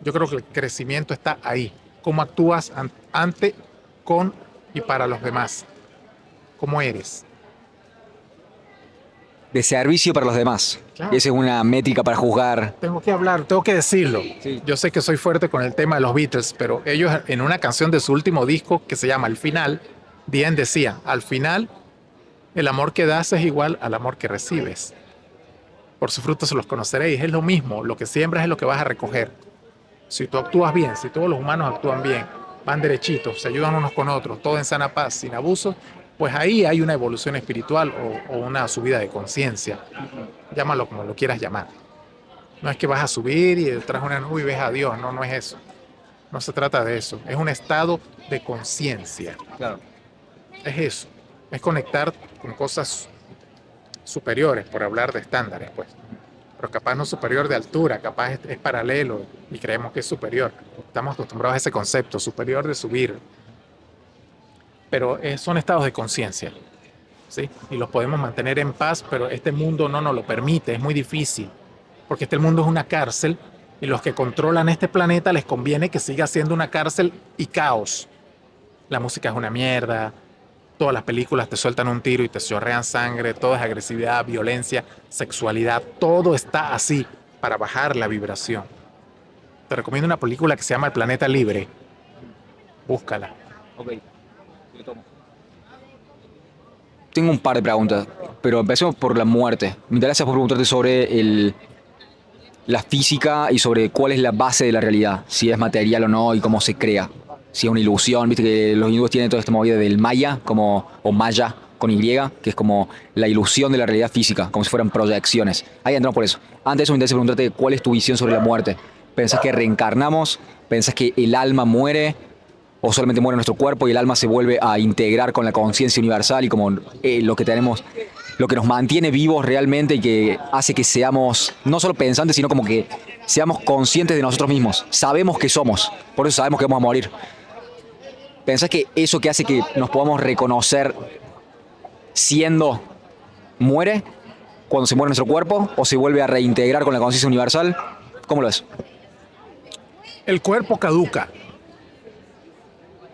Yo creo que el crecimiento está ahí. Cómo actúas ante, con y para los demás. ¿Cómo eres? De servicio para los demás. Claro. Esa es una métrica para juzgar. Tengo que hablar, tengo que decirlo. Sí. Yo sé que soy fuerte con el tema de los Beatles, pero ellos en una canción de su último disco que se llama Al Final, Bien decía, al final el amor que das es igual al amor que recibes. Por sus frutos los conoceréis. Es lo mismo, lo que siembras es lo que vas a recoger. Si tú actúas bien, si todos los humanos actúan bien, van derechitos, se ayudan unos con otros, todo en sana paz, sin abuso, pues ahí hay una evolución espiritual o una subida de conciencia. Llámalo como lo quieras llamar. No es que vas a subir y detrás de una nube y ves a Dios, no, no es eso. No se trata de eso, es un estado de conciencia. Claro. Es eso, es conectar con cosas superiores, por hablar de estándares, pues. Pero capaz no superior de altura, capaz es paralelo y creemos que es superior. Estamos acostumbrados a ese concepto, superior de subir. Pero son estados de conciencia, ¿sí? Y los podemos mantener en paz, pero este mundo no nos lo permite, es muy difícil. Porque este mundo es una cárcel y los que controlan este planeta les conviene que siga siendo una cárcel y caos. La música es una mierda, todas las películas te sueltan un tiro y te chorrean sangre, todo es agresividad, violencia, sexualidad, todo está así para bajar la vibración. Te recomiendo una película que se llama El Planeta Libre. Búscala. Ok. Tengo un par de preguntas, pero empecemos por la muerte. Me interesa por preguntarte sobre la física y sobre cuál es la base de la realidad, si es material o no y cómo se crea. Si es una ilusión, viste que los hindúes tienen toda esta movida del maya, o maya con Y, que es como la ilusión de la realidad física, como si fueran proyecciones. Ahí entramos por eso. Antes de eso me interesa preguntarte cuál es tu visión sobre la muerte. ¿Pensás que reencarnamos? ¿Pensás que el alma muere? ¿O solamente muere nuestro cuerpo y el alma se vuelve a integrar con la conciencia universal y como lo que tenemos, lo que nos mantiene vivos realmente y que hace que seamos no solo pensantes, sino como que seamos conscientes de nosotros mismos? Sabemos que somos, por eso sabemos que vamos a morir. ¿Pensás que eso que hace que nos podamos reconocer siendo muere cuando se muere nuestro cuerpo o se vuelve a reintegrar con la conciencia universal? ¿Cómo lo ves? El cuerpo caduca.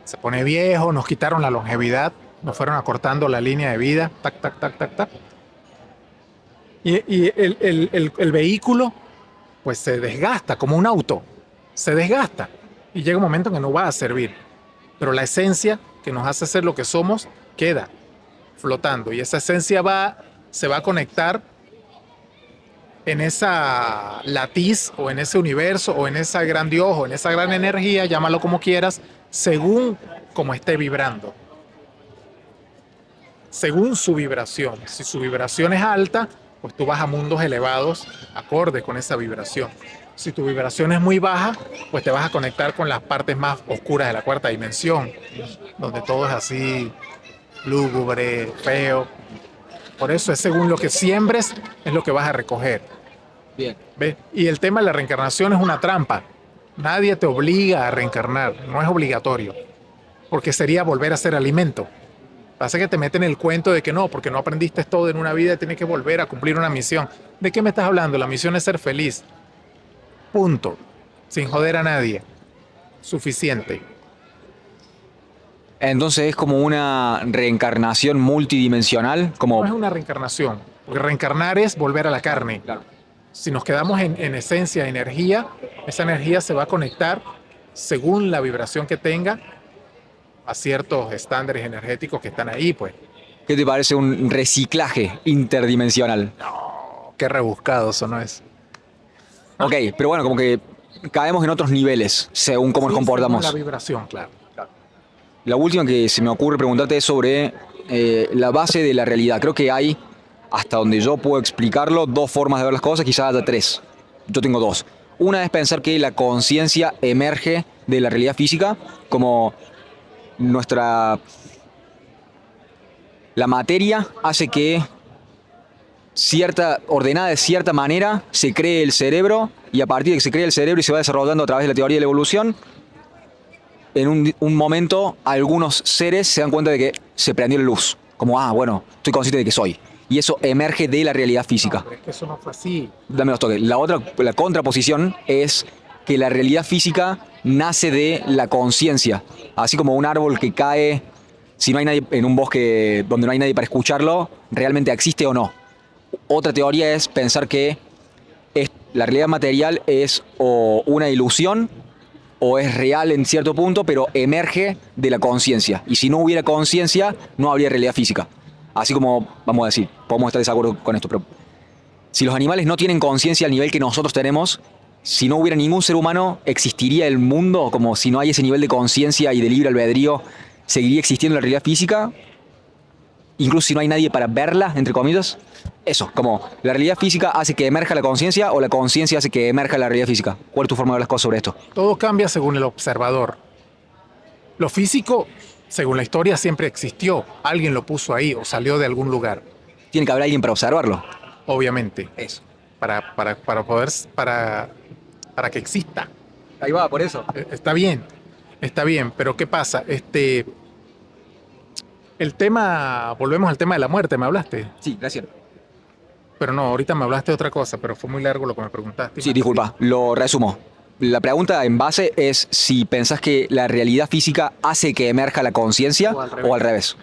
Se pone viejo, nos quitaron la longevidad, nos fueron acortando la línea de vida, tac, tac, tac, tac, tac. Y el vehículo, pues se desgasta como un auto, se desgasta. Y llega un momento en que no va a servir. Pero la esencia que nos hace ser lo que somos queda flotando. Y esa esencia se va a conectar en esa latiz o en ese universo o en ese gran Dios o en esa gran energía, llámalo como quieras, según como esté vibrando. Según su vibración. Si su vibración es alta, pues tú vas a mundos elevados acorde con esa vibración. Si tu vibración es muy baja, pues te vas a conectar con las partes más oscuras de la cuarta dimensión, donde todo es así lúgubre, feo. Por eso es según lo que siembres, es lo que vas a recoger. Bien. ¿Ves? Y el tema de la reencarnación es una trampa. Nadie te obliga a reencarnar, no es obligatorio, porque sería volver a ser alimento. Pasa que te meten el cuento de que no, porque no aprendiste todo en una vida, tienes que volver a cumplir una misión. ¿De qué me estás hablando? La misión es ser feliz. Punto. Sin joder a nadie. Suficiente. Entonces es como una reencarnación multidimensional, No como... es una reencarnación, porque reencarnar es volver a la carne. Claro. Si nos quedamos en esencia, energía, esa energía se va a conectar según la vibración que tenga a ciertos estándares energéticos que están ahí, pues. ¿Qué te parece un reciclaje interdimensional? Qué rebuscado eso no es. Ok, pero bueno, como que caemos en otros niveles según cómo nos comportamos. La vibración, claro. La última que se me ocurre preguntarte es sobre la base de la realidad. Creo que hay, hasta donde yo puedo explicarlo, dos formas de ver las cosas, quizás haya tres. Yo tengo dos. Una es pensar que la conciencia emerge de la realidad física, como la materia hace que ordenada de cierta manera, se cree el cerebro, y a partir de que se crea el cerebro y se va desarrollando a través de la teoría de la evolución, en un momento algunos seres se dan cuenta de que se prendió la luz, Como, bueno, estoy consciente de que soy. Y eso emerge de la realidad física. No, pero es que eso no fue así. Dame los toques. La contraposición es que la realidad física nace de la conciencia. Así como un árbol que cae, si no hay nadie en un bosque donde no hay nadie para escucharlo, ¿realmente existe o no? Otra teoría es pensar que la realidad material es o una ilusión o es real en cierto punto, pero emerge de la conciencia. Y si no hubiera conciencia, no habría realidad física. Así como, vamos a decir, podemos estar de desacuerdo con esto, pero si los animales no tienen conciencia al nivel que nosotros tenemos, si no hubiera ningún ser humano, ¿existiría el mundo? Como si no hay ese nivel de conciencia y de libre albedrío, ¿seguiría existiendo la realidad física? Incluso si no hay nadie para verla, entre comillas. Eso, como la realidad física hace que emerja la conciencia o la conciencia hace que emerja la realidad física. ¿Cuál es tu forma de ver las cosas sobre esto? Todo cambia según el observador. Lo físico, según la historia, siempre existió. Alguien lo puso ahí o salió de algún lugar, Tiene que haber alguien para observarlo. obviamente, Eso. para que exista. Ahí va, por eso. Está bien, pero ¿qué pasa? Volvemos al tema de la muerte, ¿me hablaste? Sí, gracias. Pero no, ahorita me hablaste de otra cosa, pero fue muy largo lo que me preguntaste. Sí, disculpa, lo resumo. La pregunta en base es si pensás que la realidad física hace que emerja la conciencia o al revés.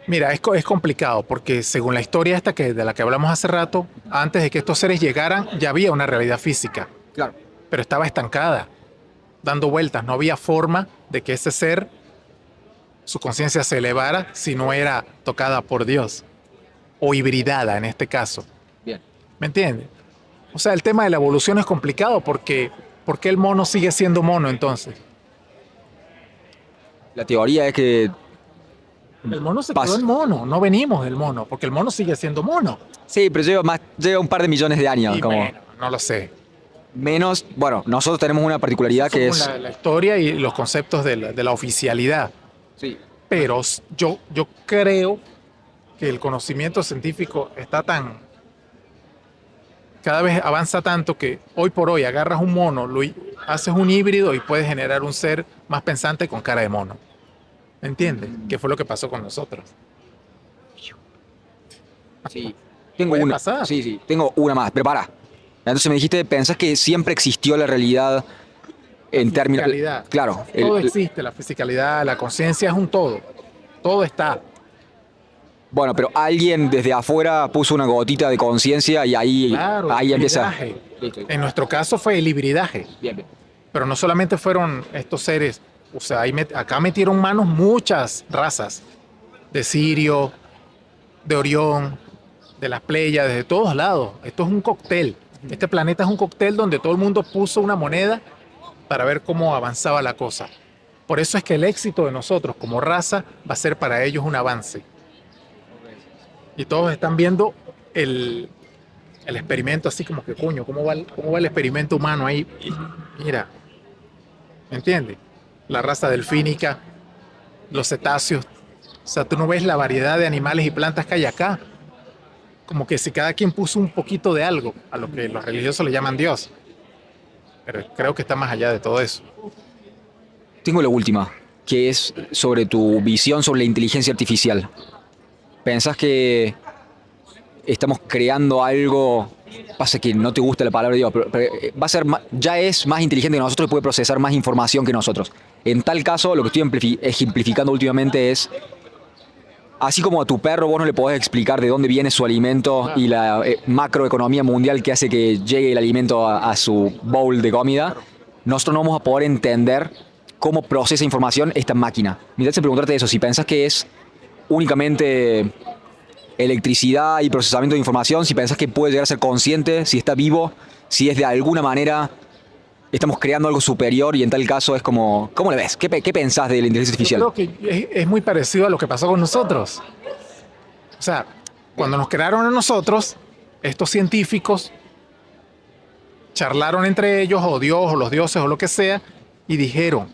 Mira, es complicado porque según la historia de la que hablamos hace rato, antes de que estos seres llegaran, ya había una realidad física, Claro. pero estaba estancada, dando vueltas. No había forma de que ese ser, su conciencia se elevara si no era tocada por Dios, o hibridada en este caso. Bien. ¿Me entiendes? O sea, el tema de la evolución es complicado porque ¿por qué el mono sigue siendo mono entonces? La teoría es que El mono se quedó en mono, no venimos del mono, porque el mono sigue siendo mono. sí, pero lleva un par de millones de años. Y Como bueno, no lo sé. menos, bueno, nosotros tenemos una particularidad que Según es... la historia y los conceptos de la oficialidad. Sí. Pero yo creo que el conocimiento científico está cada vez avanza tanto que hoy por hoy agarras un mono, haces un híbrido y puedes generar un ser más pensante con cara de mono. ¿Me entiendes? Que fue lo que pasó con nosotros. Sí. Tengo Puede una. pasar. Sí, tengo una más, pero para. Entonces me dijiste, ¿pensás que siempre existió la realidad en términos... Fisicalidad. Claro. Todo existe, la fisicalidad, la conciencia es un todo. Todo está. Bueno, pero alguien desde afuera puso una gotita de conciencia y ahí, Claro, ahí el empieza... hibridaje. Listo. En nuestro caso fue el hibridaje. Bien, bien. Pero no solamente fueron estos seres, o sea, acá metieron manos muchas razas, de Sirio, de Orión, de las Pléyades, de todos lados. Esto es un cóctel. Este planeta es un cóctel donde todo el mundo puso una moneda para ver cómo avanzaba la cosa. Por eso es que el éxito de nosotros como raza va a ser para ellos un avance. Y todos están viendo el experimento así como que, coño, ¿cómo va el experimento humano ahí? Mira, ¿me entiendes? La raza delfínica, los cetáceos. O sea, tú no ves la variedad de animales y plantas que hay acá. Como que si cada quien puso un poquito de algo, a lo que los religiosos le llaman Dios. Pero creo que está más allá de todo eso. Tengo la última, que es sobre tu visión sobre la inteligencia artificial. ¿Pensás que estamos creando algo? Pasa que no te gusta la palabra Dios, pero va a ser ya es más inteligente que nosotros y puede procesar más información que nosotros. En tal caso, lo que estoy ejemplificando últimamente es, así como a tu perro vos no le podés explicar de dónde viene su alimento y la macroeconomía mundial que hace que llegue el alimento a su bowl de comida, nosotros no vamos a poder entender cómo procesa información esta máquina. Me interesa preguntarte eso, si pensás que es únicamente electricidad y procesamiento de información, si pensás que puede llegar a ser consciente, si está vivo, si es de alguna manera estamos creando algo superior y en tal caso es como... ¿Cómo le ves? ¿Qué pensás de la inteligencia artificial? Yo creo que es muy parecido a lo que pasó con nosotros. O sea, cuando nos crearon a nosotros, estos científicos charlaron entre ellos, o Dios, o los dioses, o lo que sea, y dijeron,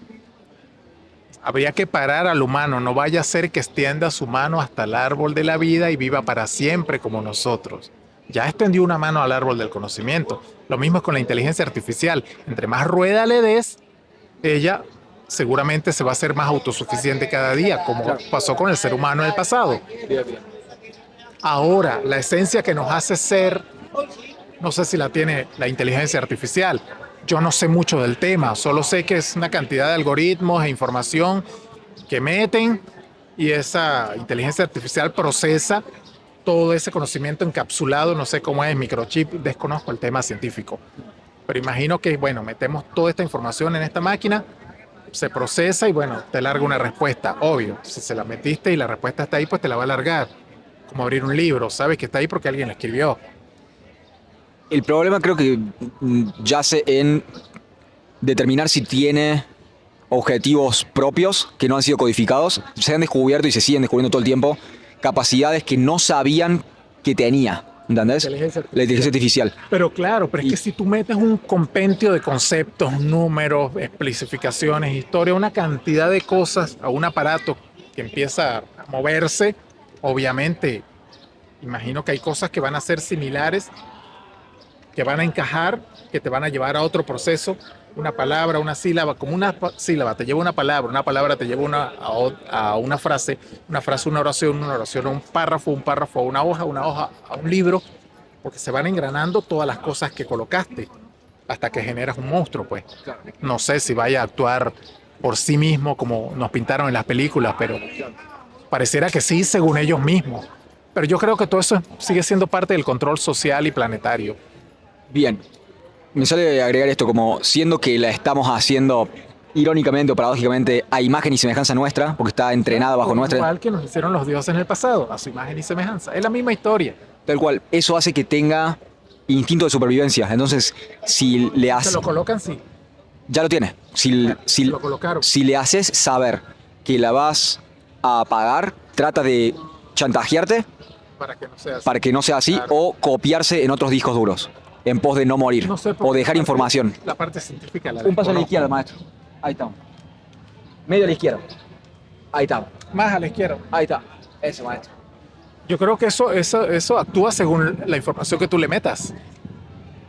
habría que parar al humano, no vaya a ser que extienda su mano hasta el árbol de la vida y viva para siempre como nosotros. Ya extendió una mano al árbol del conocimiento. Lo mismo es con la inteligencia artificial. Entre más rueda le des, ella seguramente se va a hacer más autosuficiente cada día, como pasó con el ser humano en el pasado. Ahora, la esencia que nos hace ser, no sé si la tiene la inteligencia artificial. Yo no sé mucho del tema, solo sé que es una cantidad de algoritmos e información que meten y esa inteligencia artificial procesa todo ese conocimiento encapsulado, no sé cómo es, microchip, desconozco el tema científico. Pero imagino que, bueno, metemos toda esta información en esta máquina, se procesa y, bueno, te larga una respuesta. Obvio, si se la metiste y la respuesta está ahí, pues te la va a largar. Como abrir un libro, sabes que está ahí porque alguien la escribió. El problema creo que yace en determinar si tiene objetivos propios que no han sido codificados, se han descubierto y se siguen descubriendo todo el tiempo capacidades que no sabían que tenía, ¿entendés? La inteligencia artificial. Pero claro, pero es que si tú metes un compendio de conceptos, números, especificaciones, historia, una cantidad de cosas a un aparato que empieza a moverse, obviamente, imagino que hay cosas que van a ser similares, que van a encajar, que te van a llevar a otro proceso. Una palabra, una sílaba, como una sílaba te lleva una palabra te lleva a una frase, una oración a un párrafo a una hoja a un libro, porque se van engranando todas las cosas que colocaste hasta que generas un monstruo, pues. No sé si vaya a actuar por sí mismo como nos pintaron en las películas, pero pareciera que sí, según ellos mismos. Pero yo creo que todo eso sigue siendo parte del control social y planetario. Bien, me sale agregar esto como siendo que la estamos haciendo irónicamente o paradójicamente a imagen y semejanza nuestra, porque está entrenada bajo nuestra... Igual que nos hicieron los dioses en el pasado, a su imagen y semejanza. Es la misma historia. Tal cual, eso hace que tenga instinto de supervivencia. Entonces, si le haces... Se lo colocan, sí. Ya lo tiene. Lo colocaron. Si le haces saber que la vas a pagar, trata de chantajearte para que no sea así Claro. o copiarse en otros discos duros en pos de no morir No sé, o dejar información. La parte científica la Un paso a la desconozco. izquierda, maestro. Ahí estamos. Medio a la izquierda. Ahí estamos. Más a la izquierda. Ahí está. Ese, maestro. Yo creo que eso actúa según la información que tú le metas.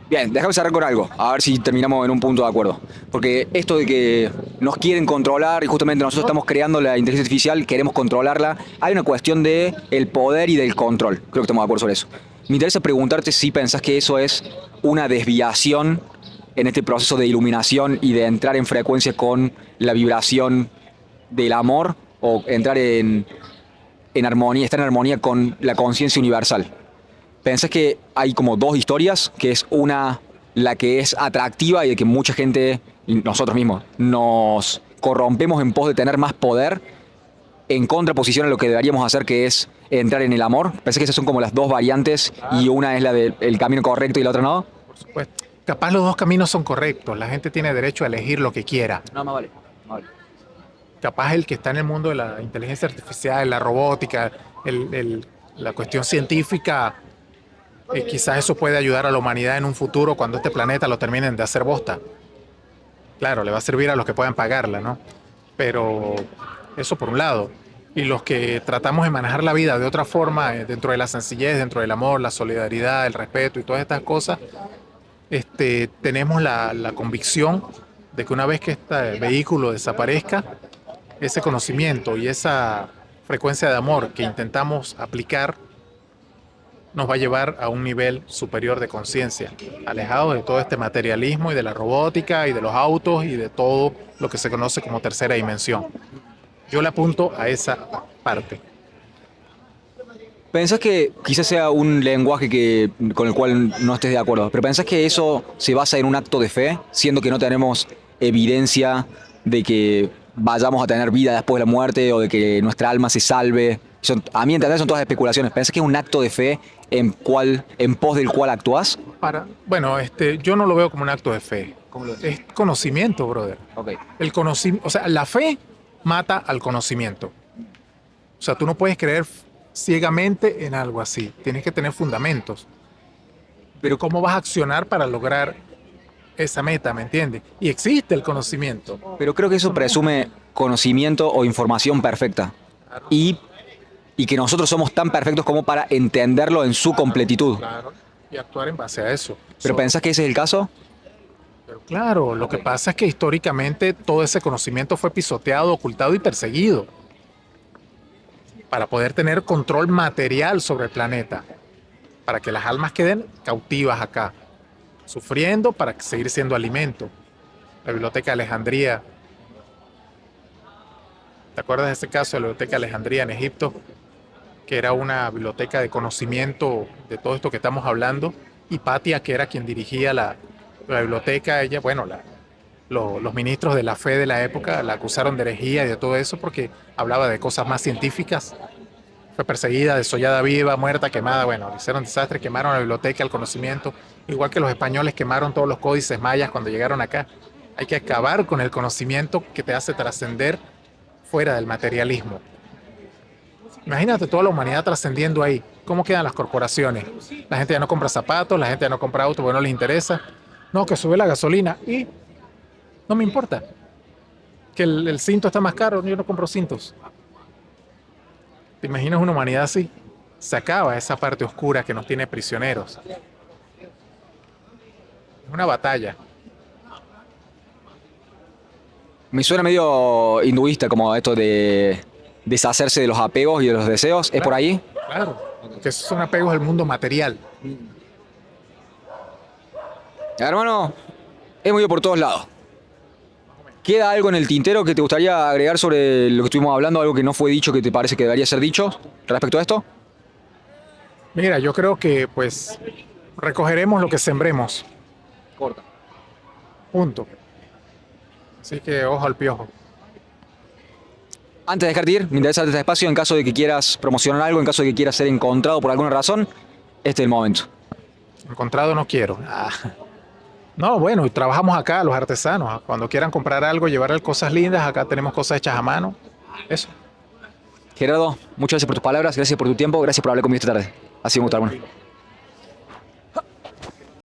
Bien, déjame cerrar con algo, a ver si terminamos en un punto de acuerdo. Porque esto de que nos quieren controlar y justamente nosotros estamos creando la inteligencia artificial, queremos controlarla, hay una cuestión de el poder y del control. Creo que estamos de acuerdo sobre eso. Me interesa preguntarte si pensás que eso es una desviación en este proceso de iluminación y de entrar en frecuencia con la vibración del amor o entrar en armonía, estar en armonía con la conciencia universal. ¿Pensás que hay como dos historias? Que es una, la que es atractiva y de que mucha gente, y nosotros mismos, nos corrompemos en pos de tener más poder, en contraposición a lo que deberíamos hacer, que es entrar en el amor? ¿Pensás que esas son como las dos variantes y una es la del camino correcto y la otra no? Por supuesto. Capaz los dos caminos son correctos. La gente tiene derecho a elegir lo que quiera. No, más vale. Capaz el que está en el mundo de la inteligencia artificial, la robótica, la cuestión científica, quizás eso puede ayudar a la humanidad en un futuro cuando este planeta lo terminen de hacer bosta. Claro, le va a servir a los que puedan pagarla, ¿no? Pero eso por un lado. Y los que tratamos de manejar la vida de otra forma, dentro de la sencillez, dentro del amor, la solidaridad, el respeto y todas estas cosas, tenemos la convicción de que una vez que este vehículo desaparezca, ese conocimiento y esa frecuencia de amor que intentamos aplicar nos va a llevar a un nivel superior de conciencia, alejado de todo este materialismo y de la robótica y de los autos y de todo lo que se conoce como tercera dimensión. Yo le apunto a esa parte. ¿Pensás que quizás sea un lenguaje con el cual no estés de acuerdo, pero pensás que eso se basa en un acto de fe, siendo que no tenemos evidencia de que vayamos a tener vida después de la muerte o de que nuestra alma se salve? A mí entender son todas especulaciones. ¿Pensás que es un acto de fe en pos del cual actúas? Bueno, yo no lo veo como un acto de fe. Es conocimiento, brother. Okay. O sea, la fe mata al conocimiento. O sea, tú no puedes creer ciegamente en algo así. Tienes que tener fundamentos. Pero ¿cómo vas a accionar para lograr esa meta, me entiendes? Y existe el conocimiento. Pero creo que eso presume conocimiento o información perfecta. Claro. Y que nosotros somos tan perfectos como para entenderlo en su completitud. Claro. Y actuar en base a eso. ¿Pero pensás que ese es el caso? Pero claro, lo que pasa es que históricamente todo ese conocimiento fue pisoteado, ocultado y perseguido para poder tener control material sobre el planeta, para que las almas queden cautivas acá, sufriendo para seguir siendo alimento. La Biblioteca de Alejandría, ¿te acuerdas de ese caso de la Biblioteca de Alejandría en Egipto? Que era una biblioteca de conocimiento de todo esto que estamos hablando. Hipatia, que era quien dirigía la biblioteca, ella, bueno, los ministros de la fe de la época la acusaron de herejía y de todo eso porque hablaba de cosas más científicas. Fue perseguida, desollada viva, muerta, quemada. Bueno, hicieron desastre, quemaron la biblioteca, el conocimiento, igual que los españoles quemaron todos los códices mayas cuando llegaron acá. Hay que acabar con el conocimiento que te hace trascender fuera del materialismo. Imagínate toda la humanidad trascendiendo ahí. ¿Cómo quedan las corporaciones? La gente ya no compra zapatos, la gente ya no compra autos porque no les interesa. No, que sube la gasolina y no me importa. Que el cinto está más caro, yo no compro cintos. ¿Te imaginas una humanidad así? Se acaba esa parte oscura que nos tiene prisioneros. Es una batalla. Me suena medio hinduista como esto de deshacerse de los apegos y de los deseos. ¿Es por ahí? Claro, que esos son apegos al mundo material. Hermano, hemos ido por todos lados. ¿Queda algo en el tintero que te gustaría agregar sobre lo que estuvimos hablando? ¿Algo que no fue dicho que te parece que debería ser dicho respecto a esto? Mira, yo creo que pues recogeremos lo que sembremos. Corta. Punto. Así que ojo al piojo. Antes de dejarte ir, me interesa este espacio en caso de que quieras promocionar algo, en caso de que quieras ser encontrado por alguna razón. Este es el momento. Encontrado no quiero. No, bueno, y trabajamos acá, los artesanos. Cuando quieran comprar algo, llevarle cosas lindas, acá tenemos cosas hechas a mano. Eso. Gerardo, muchas gracias por tus palabras, gracias por tu tiempo, gracias por hablar conmigo esta tarde. Ha sido un gusto, hermano.